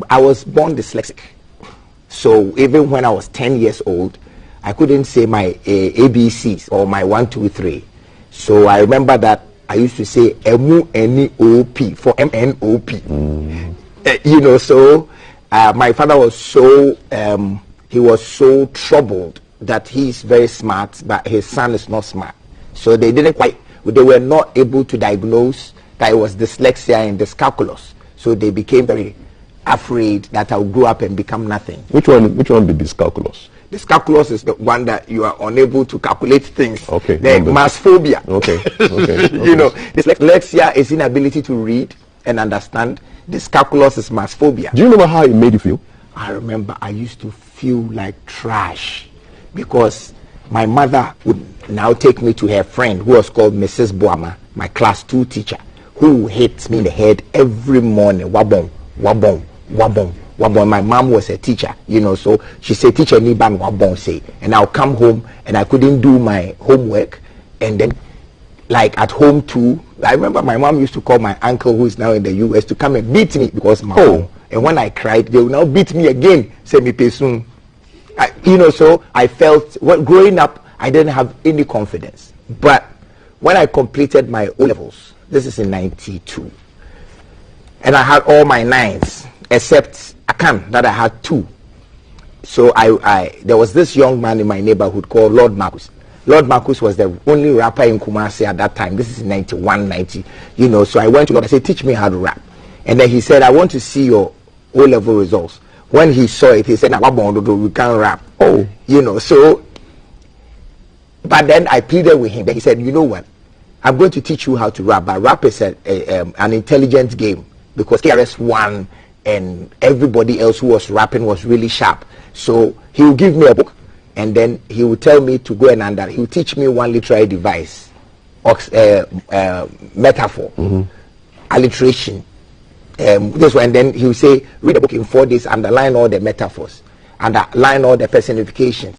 I was born dyslexic. So even when I was 10 years old, I couldn't say my ABCs or my 1, 2, 3. So I remember that I used to say M-U-N-O-P for M-N-O-P. You know, so my father was so, he was so troubled that he's very smart, but his son is not smart. So they were not able to diagnose that it was dyslexia and dyscalculia. So they became very afraid that I would grow up and become nothing. Which one be dyscalculia? Dyscalculia is the one that you are unable to calculate things. Okay. The mass phobia. Okay. You know, dyslexia is inability to read and understand. Dyscalculia is mass phobia. Do you remember how it made you feel? I remember I used to feel like trash because my mother would now take me to her friend who was called Mrs. Boama, my class 2 teacher, who hit me in the head every morning. Wabong, wabong, wabong, wabong. My mom was a teacher, you know, so she said, teacher, ni ban wabong say. And I'll come home and I couldn't do my homework. And then, like at home too, I remember my mom used to call my uncle who is now in the US to come and beat me because my home. And when I cried, they will now beat me again. Say me pay soon. You know, so I felt, growing up, I didn't have any confidence. But when I completed my O-levels, this is in 92, and I had all my 9s, except Akan, that I had 2. So there was this young man in my neighborhood called Lord Marcus. Lord Marcus was the only rapper in Kumasi at that time. This is in 91, 90, you know. So I went to Lord, I said, teach me how to rap. And then he said, I want to see your O-level results. When he saw it, he said, we can't rap. Oh, you know, so, but then I pleaded with him. Then he said, you know what? I'm going to teach you how to rap. But rap is an intelligent game because KRS won and everybody else who was rapping was really sharp. So he will give me a book and then he will tell me to go and he will teach me one literary device, metaphor, alliteration. This one, and then he will say, read the book in 4 days, underline all the metaphors, underline all the personifications,